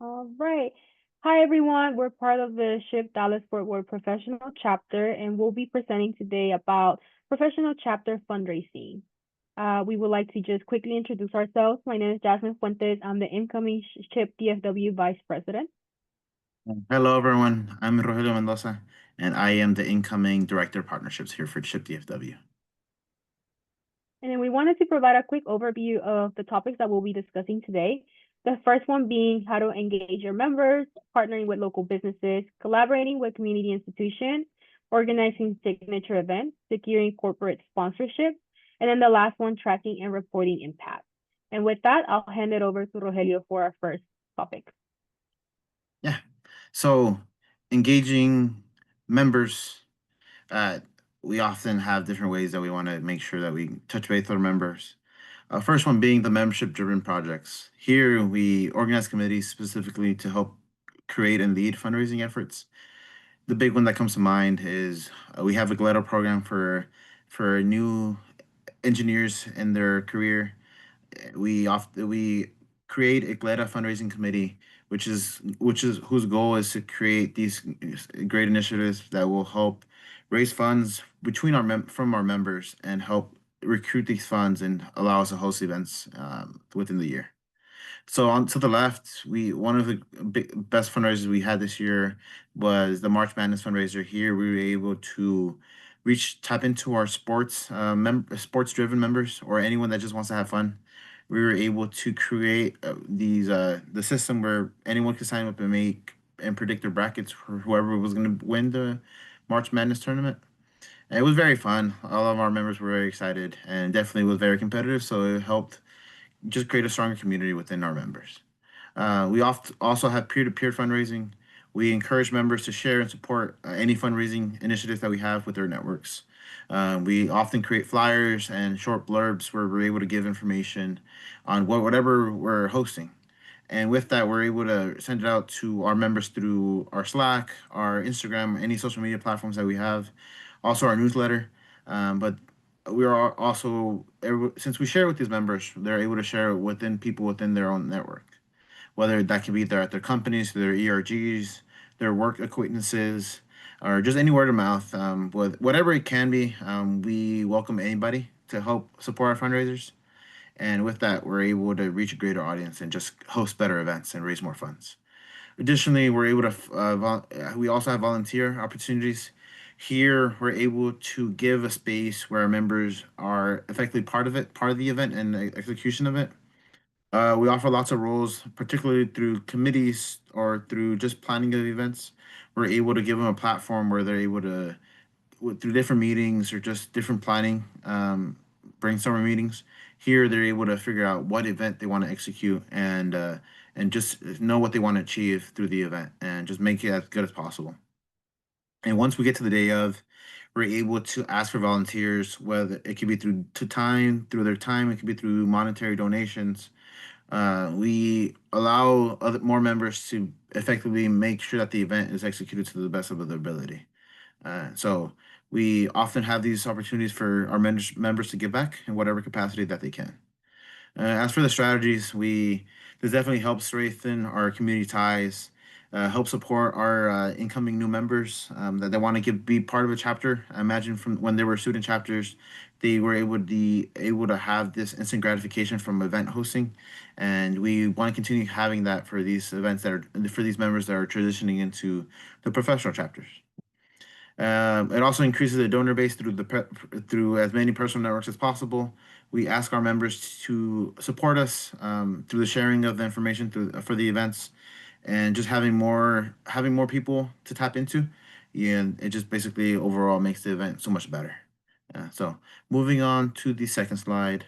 All right. Hi, everyone. We're part of the SHIP Dallas Fort Worth Professional Chapter, and we'll be presenting today about Professional Chapter Fundraising. We would like to just quickly introduce ourselves. My name is Jasmine Fuentes. I'm the incoming SHIP DFW Vice President. Hello, everyone. I'm Rogelio Mendoza, and I am the incoming Director of Partnerships here for CHIP DFW. And then we wanted to provide a quick overview of the topics that we'll be discussing today. The first one being how to engage your members, partnering with local businesses, collaborating with community institutions, organizing signature events, securing corporate sponsorship, and then the last one, tracking and reporting impact. And with that, I'll hand it over to Rogelio for our first topic. Yeah. So, engaging members, uh, we often have different ways that we want to make sure that we touch base with our members. First one being the membership-driven projects. Here, we organize committees specifically to help create and lead fundraising efforts. The big one that comes to mind is we have a GLEDO program for new engineers in their career. We create a GLEDA fundraising committee, which is whose goal is to create these great initiatives that will help raise funds between from our members and help recruit these funds and allow us to host events within the year. So on to the left, we one of the best fundraisers we had this year was the March Madness fundraiser. Here, we were able to tap into our sports driven members or anyone that just wants to have fun. We were able to create the system where anyone could sign up and make and predict their brackets for whoever was going to win the March Madness tournament. And it was very fun. All of our members were very excited and definitely was very competitive. So it helped just create a stronger community within our members. Also have peer-to-peer fundraising. We encourage members to share and support any fundraising initiatives that we have with their networks. We often create flyers and short blurbs where we're able to give information on whatever we're hosting. And with that, we're able to send it out to our members through our Slack, our Instagram, any social media platforms that we have, also our newsletter. But we are also, since we share with these members, they're able to share it within people within their own network, whether that can be at their companies, their ERGs, their work acquaintances, or just any word of mouth. Whatever it can be, we welcome anybody to help support our fundraisers. And with that, we're able to reach a greater audience and just host better events and raise more funds. Additionally, we're able to we also have volunteer opportunities. Here, we're able to give a space where our members are effectively part of the event and the execution of it. We offer lots of roles, particularly through committees or through just planning of events. We're able to give them a platform where they're able to, through different meetings or just different planning, brainstorming meetings. Here, they're able to figure out what event they want to execute and just know what they want to achieve through the event and just make it as good as possible. And once we get to the day of, we're able to ask for volunteers, whether it could be through their time, it could be through monetary donations. We allow more members to effectively make sure that the event is executed to the best of their ability. So we often have these opportunities for our members to give back in whatever capacity that they can. As for the strategies, this definitely helps strengthen our community ties, help support our incoming new members that they want to be part of a chapter. I imagine from when they were student chapters, they were able to have this instant gratification from event hosting, and we want to continue having that for these events for these members that are transitioning into the professional chapters. It also increases the donor base through as many personal networks as possible. We ask our members to support us through the sharing of the information for the events, and just having more people to tap into. And it just basically overall makes the event so much better. So moving on to the second slide,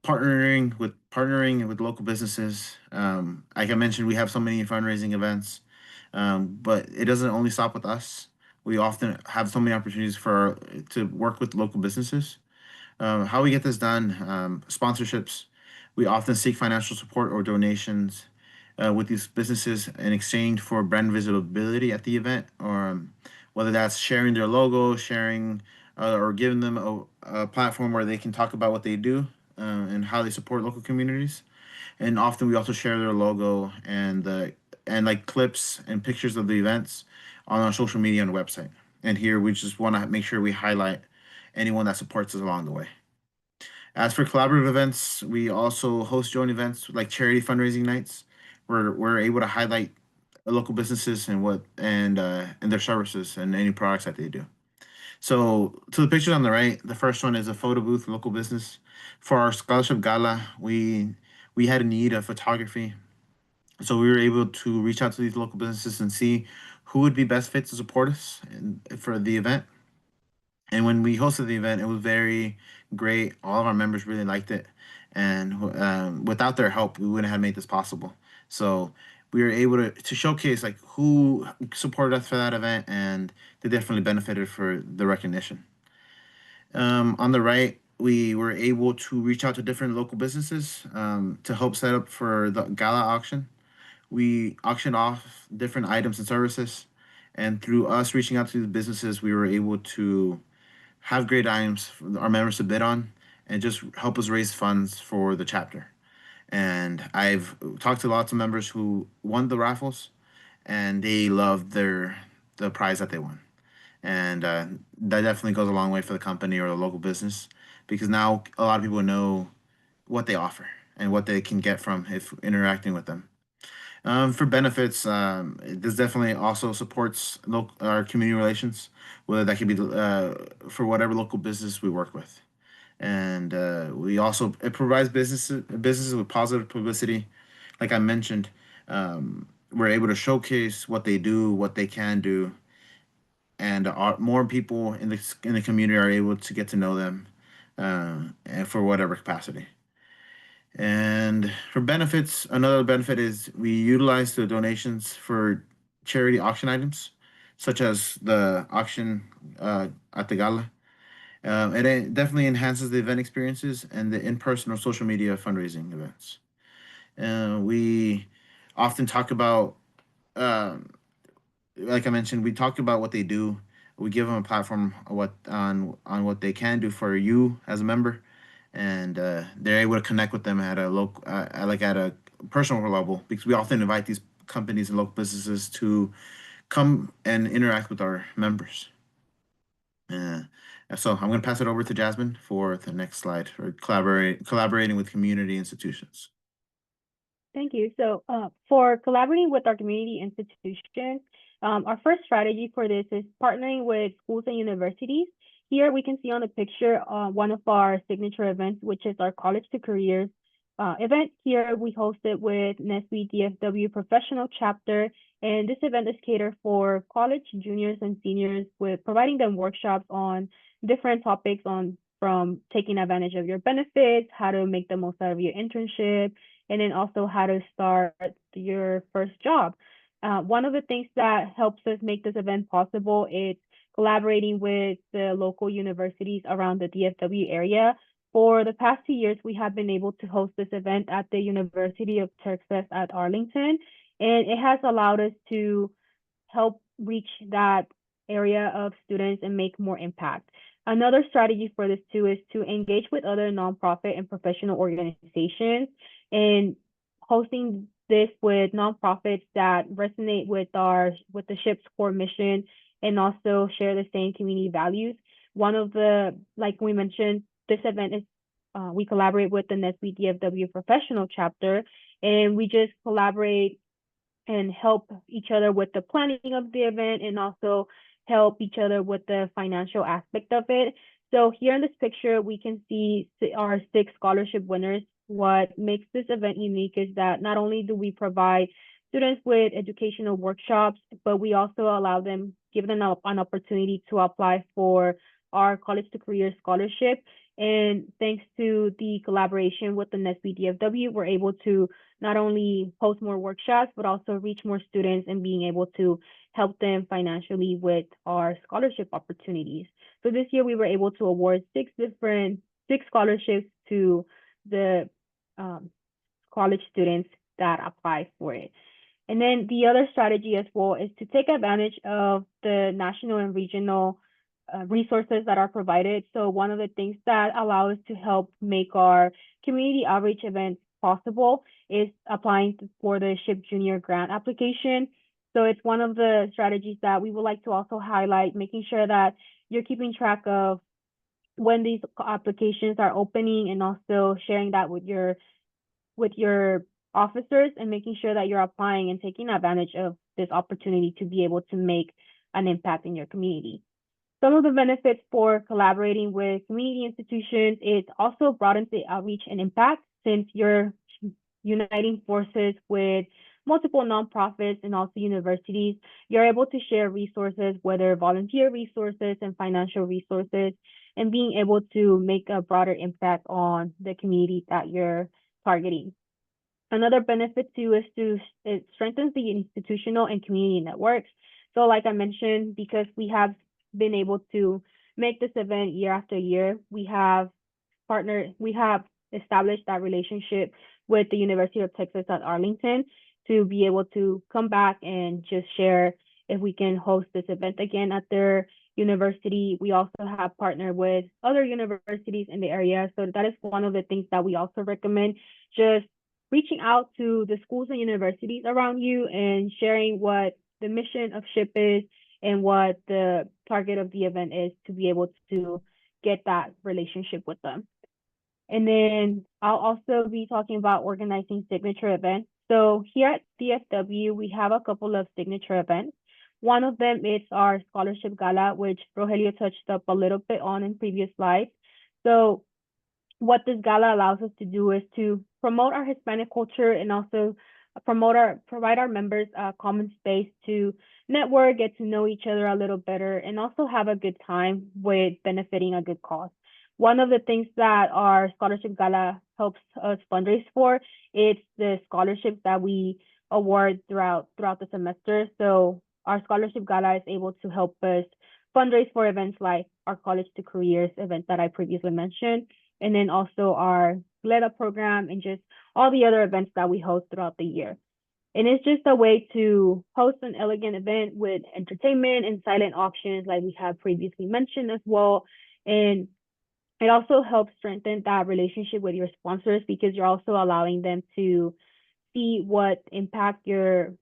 partnering with local businesses. Like I mentioned, we have so many fundraising events, but it doesn't only stop with us. We often have so many opportunities to work with local businesses. How we get this done, sponsorships. We often seek financial support or donations with these businesses in exchange for brand visibility at the event, or whether that's sharing their logo, sharing or giving them a platform where they can talk about what they do and how they support local communities. and often we also share their logo and like clips and pictures of the events on our social media and website. And here we just want to make sure we highlight anyone that supports us along the way. As for collaborative events, we also host joint events like charity fundraising nights, where we're able to highlight local businesses and their services and any products that they do. So, to the pictures on the right, the first one is a photo booth, local business. For our scholarship gala, we had a need of photography, so we were able to reach out to these local businesses and see who would be best fit to support us for the event. And when we hosted the event, it was very great. All of our members really liked it, and without their help, we wouldn't have made this possible. So we were able to showcase like who supported us for that event, and they definitely benefited for the recognition. On the right, we were able to reach out to different local businesses to help set up for the gala auction. We auctioned off different items and services, and through us reaching out to the businesses, we were able to have great items for our members to bid on and just help us raise funds for the chapter. And I've talked to lots of members who won the raffles, and they loved the prize that they won. And that definitely goes a long way for the company or the local business, because now a lot of people know what they offer and what they can get from if interacting with them. For benefits, this definitely also supports our community relations, whether that could be for whatever local business we work with. And we also it provides businesses with positive publicity. Like I mentioned, we're able to showcase what they do, what they can do, and more people in the community are able to get to know them, and for whatever capacity. And for benefits, another benefit is we utilize the donations for charity auction items, such as the auction at the gala. It definitely enhances the event experiences and the in-person or social media fundraising events. We often talk about, um, like I mentioned, we talk about what they do. We give them a platform on what they can do for you as a member, and they're able to connect with them at a local, like at a personal level, because we often invite these companies and local businesses to come and interact with our members. Uh, so I'm going to pass it over to Jasmine for the next slide for collaborating with community institutions. Thank you. So, for collaborating with our community institutions, our first strategy for this is partnering with schools and universities. Here we can see on the picture one of our signature events, which is our College to Careers event. Here we host it with NESB DFW Professional Chapter, and this event is catered for college juniors and seniors with providing them workshops on different topics on from taking advantage of your benefits, how to make the most out of your internship, and then also how to start your first job. One of the things that helps us make this event possible is collaborating with the local universities around the DFW area. For the past 2 years, we have been able to host this event at the University of Texas at Arlington, and it has allowed us to help reach that area of students and make more impact. Another strategy for this too is to engage with other nonprofit and professional organizations and hosting this with nonprofits that resonate with the ship's core mission and also share the same community values. One of the, like we mentioned, this event is we collaborate with the NESB DFW professional chapter, and we just collaborate and help each other with the planning of the event and also help each other with the financial aspect of it. So here in this picture, we can see our 6 scholarship winners. What makes this event unique is that not only do we provide students with educational workshops, but we also allow them, give them an opportunity to apply for our College to Career Scholarship. And thanks to the collaboration with the NESB DFW, we're able to not only host more workshops, but also reach more students and being able to help them financially with our scholarship opportunities. So this year we were able to award 6 scholarships to the um, college students that apply for it. And then the other strategy as well is to take advantage of the national and regional resources that are provided. So one of the things that allow us to help make our community outreach events possible is applying for the SHIP Junior grant application. So it's one of the strategies that we would like to also highlight, making sure that you're keeping track of when these applications are opening and also sharing that with your officers and making sure that you're applying and taking advantage of this opportunity to be able to make an impact in your community. Some of the benefits for collaborating with community institutions, it also broadens the outreach and impact since you're uniting forces with multiple nonprofits and also universities. You're able to share resources, whether volunteer resources and financial resources, and being able to make a broader impact on the community that you're targeting. Another benefit too is it strengthens the institutional and community networks. So like I mentioned, because we have been able to make this event year after year, we have established that relationship with the University of Texas at Arlington to be able to come back and just share if we can host this event again at their university. We also have partnered with other universities in the area. So that is one of the things that we also recommend, just reaching out to the schools and universities around you and sharing what the mission of SHIP is and what the target of the event is to be able to get that relationship with them. And then I'll also be talking about organizing signature events. So here at DFW, we have a couple of signature events. One of them is our scholarship gala, which Rogelio touched up a little bit on in previous slides. So what this gala allows us to do is to promote our Hispanic culture and also provide our members a common space to network, get to know each other a little better, and also have a good time with benefiting a good cause. One of the things that our scholarship gala helps us fundraise for is the scholarships that we award throughout the semester. So our scholarship gala is able to help us fundraise for events like our College to Careers event that I previously mentioned, and then also our GLEDA program and just all the other events that we host throughout the year. And it's just a way to host an elegant event with entertainment and silent auctions like we have previously mentioned as well. And it also helps strengthen that relationship with your sponsors because you're also allowing them to see what impact your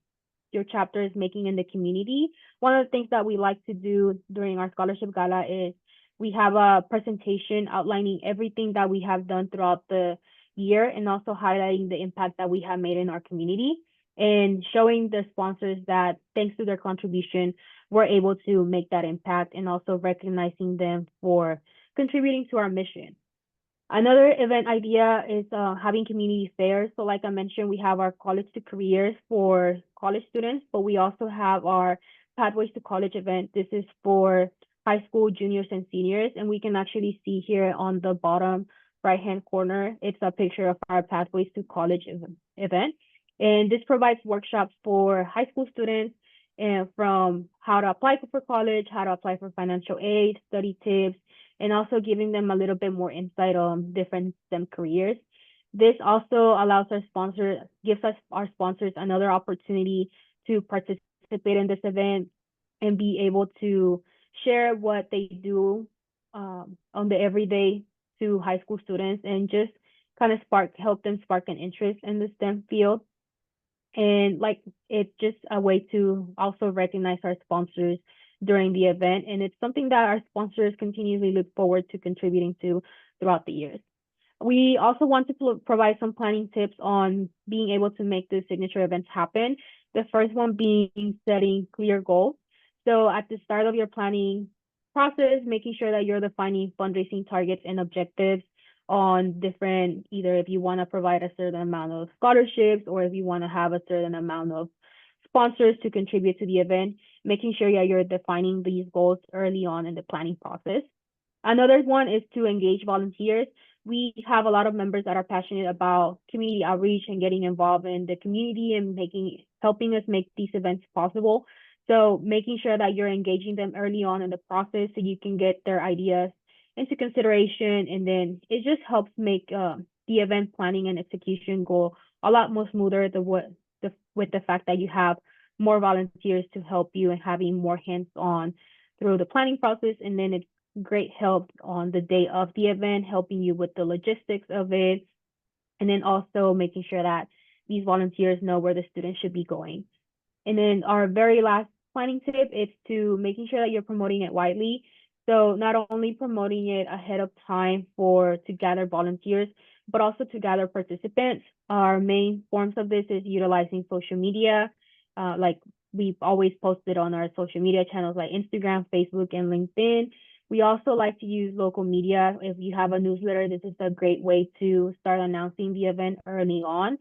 chapter is making in the community. One of the things that we like to do during our scholarship gala is we have a presentation outlining everything that we have done throughout the year and also highlighting the impact that we have made in our community and showing the sponsors that thanks to their contribution, we're able to make that impact and also recognizing them for contributing to our mission. Another event idea is having community fairs. So like I mentioned, we have our College to Careers for college students, but we also have our Pathways to College event. This is for high school juniors and seniors. And we can actually see here on the bottom right-hand corner, it's a picture of our Pathways to College event. And this provides workshops for high school students and from how to apply for college, how to apply for financial aid, study tips, and also giving them a little bit more insight on different STEM careers. This also allows gives us our sponsors another opportunity to participate in this event and be able to share what they do on the everyday to high school students and just kind of help them spark an interest in the STEM field. And like it's just a way to also recognize our sponsors during the event. And it's something that our sponsors continually look forward to contributing to throughout the years. We also want to provide some planning tips on being able to make the signature events happen. The first one being setting clear goals. So at the start of your planning process, making sure that you're defining fundraising targets and objectives on different, either if you want to provide a certain amount of scholarships or if you want to have a certain amount of sponsors to contribute to the event, making sure that you're defining these goals early on in the planning process. Another one is to engage volunteers. We have a lot of members that are passionate about community outreach and getting involved in the community and helping us make these events possible. So making sure that you're engaging them early on in the process so you can get their ideas into consideration. And then it just helps make the event planning and execution go a lot more smoother with the fact that you have more volunteers to help you and having more hands-on through the planning process. And then it's great help on the day of the event, helping you with the logistics of it, and then also making sure that these volunteers know where the students should be going. And then our very last planning tip is to making sure that you're promoting it widely. So not only promoting it ahead of time for to gather volunteers, but also to gather participants. Our main forms of this is utilizing social media. Like we've always posted on our social media channels like Instagram, Facebook, and LinkedIn. We also like to use local media. If you have a newsletter, this is a great way to start announcing the event early on.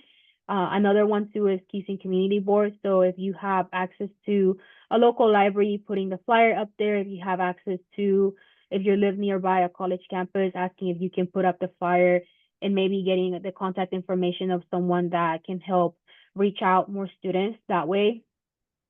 Another one too is using community boards. So if you have access to a local library, putting the flyer up there. If you have access to, if you live nearby a college campus, asking if you can put up the flyer and maybe getting the contact information of someone that can help reach out more students. That way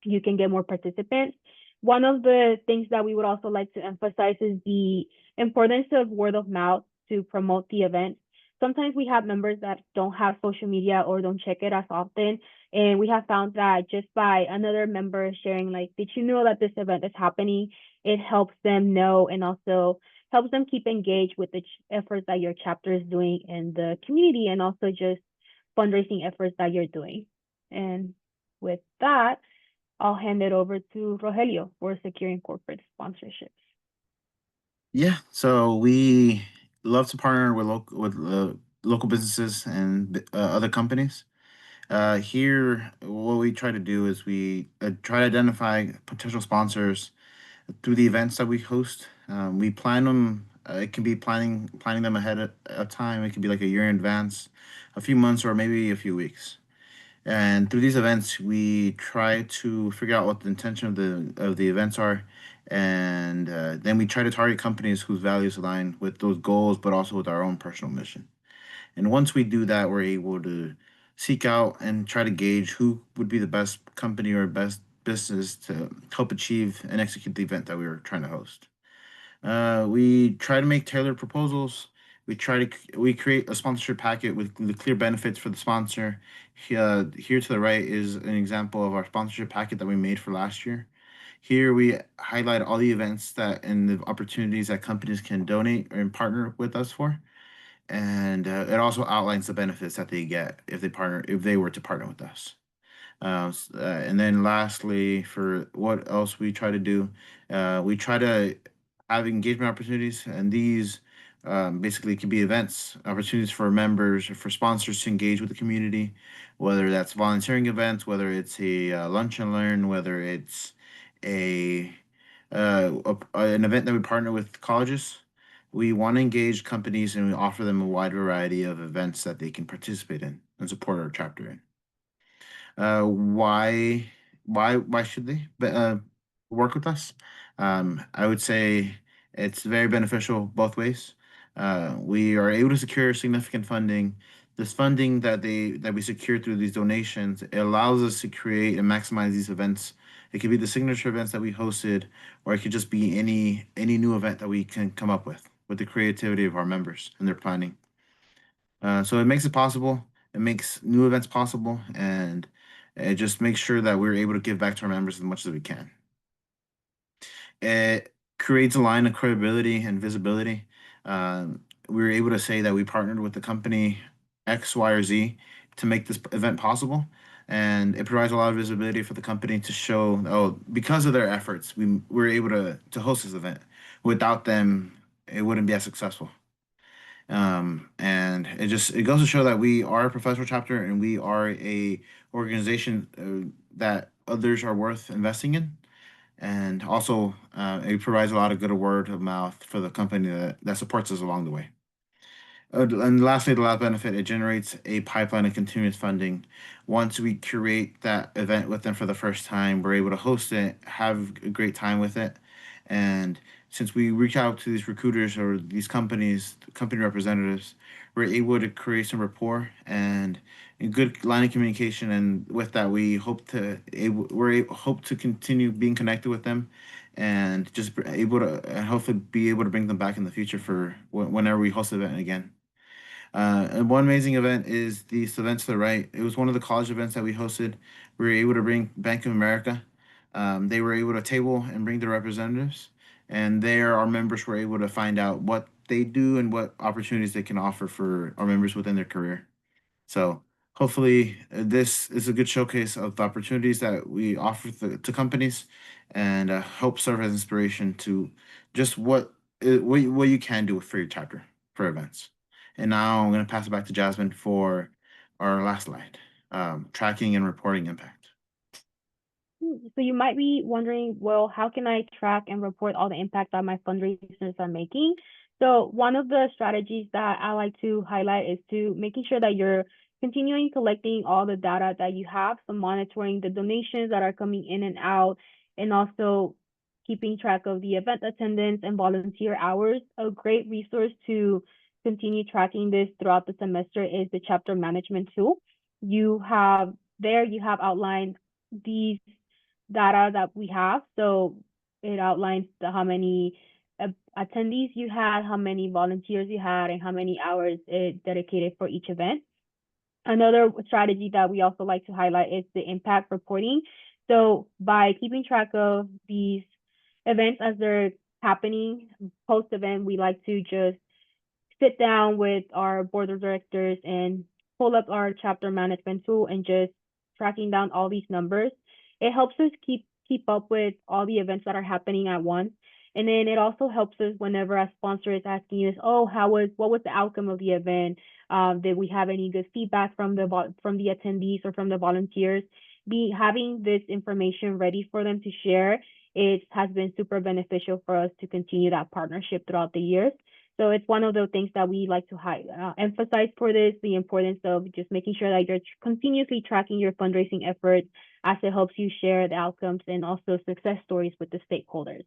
you can get more participants. One of the things that we would also like to emphasize is the importance of word of mouth to promote the event. Sometimes we have members that don't have social media or don't check it as often. And we have found that just by another member sharing, like, did you know that this event is happening? It helps them know and also helps them keep engaged with the efforts that your chapter is doing in the community and also just fundraising efforts that you're doing. And with that, I'll hand it over to Rogelio for securing corporate sponsorships. Yeah, so we love to partner with local businesses and other companies. Here, what we try to do is we try to identify potential sponsors through the events that we host. We plan them. It can be planning them ahead of time. It can be like a year in advance, a few months, or maybe a few weeks. And through these events, we try to figure out what the intention of the events are, and then we try to target companies whose values align with those goals, but also with our own personal mission. And once we do that, we're able to seek out and try to gauge who would be the best company or best business to help achieve and execute the event that we were trying to host. We try to make tailored proposals. We create a sponsorship packet with the clear benefits for the sponsor. Here to the right is an example of our sponsorship packet that we made for last year. Here we highlight all the events that and the opportunities that companies can donate and partner with us for, and it also outlines the benefits that they get if they were to partner with us. And then lastly, for what else we try to do, we try to have engagement opportunities, and these basically can be events, opportunities for members or for sponsors to engage with the community, whether that's volunteering events, whether it's a lunch and learn, whether it's a, an event that we partner with colleges. We want to engage companies and we offer them a wide variety of events that they can participate in and support our chapter in. Why why should they work with us? I would say it's very beneficial both ways. We are able to secure significant funding. This funding that we secure through these donations, it allows us to create and maximize these events. It could be the signature events that we hosted, or it could just be any new event that we can come up with the creativity of our members and their planning. So it makes it possible. It makes new events possible, and it just makes sure that we're able to give back to our members as much as we can. It creates a line of credibility and visibility. We were able to say that we partnered with the company X, Y, or Z to make this event possible, and it provides a lot of visibility for the company to show, oh, because of their efforts, we were able to host this event. Without them, it wouldn't be as successful. And it goes to show that we are a professional chapter and we are a organization that others are worth investing in. And also, it provides a lot of good word of mouth for the company that supports us along the way. And lastly, the last benefit, it generates a pipeline of continuous funding. Once we curate that event with them for the first time, we're able to host it, have a great time with it. And since we reach out to these recruiters or these company representatives, we're able to create some rapport and a good line of communication. And with that, hope to continue being connected with them and just be able to and hopefully be able to bring them back in the future for whenever we host the event again. And one amazing event is these events to the right. It was one of the college events that we hosted. We were able to bring Bank of America. They were able to table and bring their representatives, and there our members were able to find out what they do and what opportunities they can offer for our members within their career. So hopefully this is a good showcase of the opportunities that we offer to companies, and help serve as inspiration to just what you can do for your chapter for events. And now I'm going to pass it back to Jasmine for our last slide, tracking and reporting impact. So you might be wondering, well, how can I track and report all the impact that my fundraisers are making? So one of the strategies that I like to highlight is to making sure that you're continuing collecting all the data that you have, so monitoring the donations that are coming in and out, and also keeping track of the event attendance and volunteer hours. A great resource to continue tracking this throughout the semester is the chapter management tool. You have outlined these data that we have. So it outlines how many attendees you had, how many volunteers you had, and how many hours it dedicated for each event. Another strategy that we also like to highlight is the impact reporting. So by keeping track of these events as they're happening post event, we like to just sit down with our board of directors and pull up our chapter management tool and just tracking down all these numbers. It helps us keep up with all the events that are happening at once. And then it also helps us whenever a sponsor is asking us, oh, what was the outcome of the event? Did we have any good feedback from the attendees or from the volunteers? Having this information ready for them to share, it has been super beneficial for us to continue that partnership throughout the years. So it's one of the things that we like to emphasize for this, the importance of just making sure that you're continuously tracking your fundraising efforts, as it helps you share the outcomes and also success stories with the stakeholders.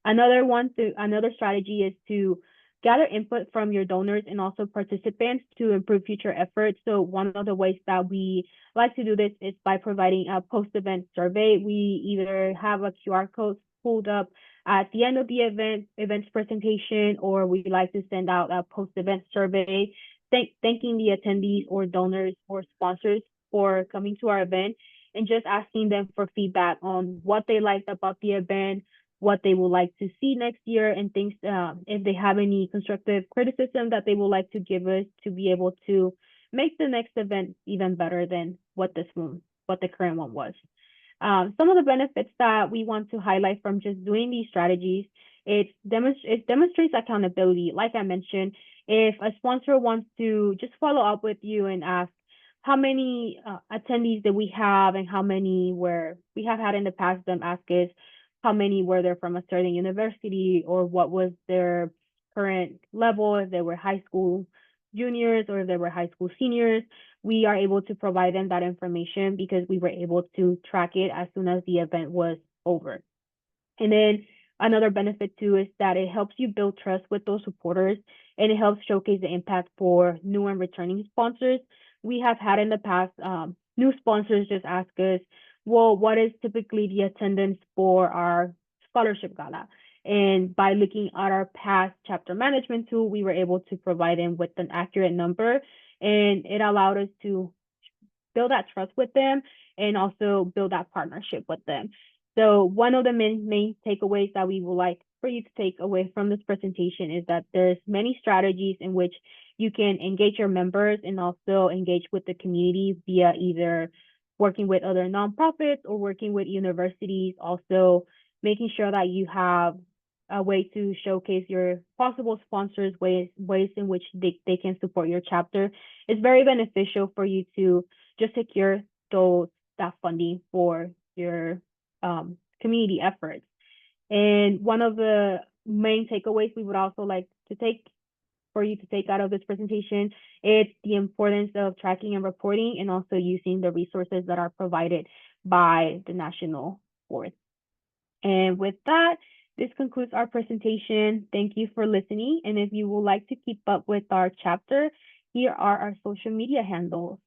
Another strategy is to gather input from your donors and also participants to improve future efforts. So one of the ways that we like to do this is by providing a post-event survey. We either have a QR code pulled up at the end of the event's presentation, or we like to send out a post-event survey thanking the attendees or donors or sponsors for coming to our event, and just asking them for feedback on what they liked about the event, what they would like to see next year, and things, if they have any constructive criticism that they would like to give us to be able to make the next event even better than what the current one was. Some of the benefits that we want to highlight from just doing these strategies, it demonstrates accountability. Like I mentioned, if a sponsor wants to just follow up with you and ask how many attendees did we have and how many we have had in the past, them ask us how many were there from a certain university, or what was their current level, if they were high school juniors or if they were high school seniors. We are able to provide them that information because we were able to track it as soon as the event was over. And then another benefit too is that it helps you build trust with those supporters, and it helps showcase the impact for new and returning sponsors. We have had in the past new sponsors just ask us, well, what is typically the attendance for our scholarship gala? And by looking at our past chapter management tool, we were able to provide them with an accurate number, and it allowed us to build that trust with them and also build that partnership with them. So one of the main takeaways that we would like for you to take away from this presentation is that there's many strategies in which you can engage your members and also engage with the community via either working with other nonprofits or working with universities, also making sure that you have a way to showcase your possible sponsors, ways in which they can support your chapter. It's very beneficial for you to just secure that funding for your community efforts. And one of the main takeaways we would also like to take for you to take out of this presentation, it's the importance of tracking and reporting, and also using the resources that are provided by the national board. And with that, this concludes our presentation. Thank you for listening. And if you would like to keep up with our chapter, here are our social media handles.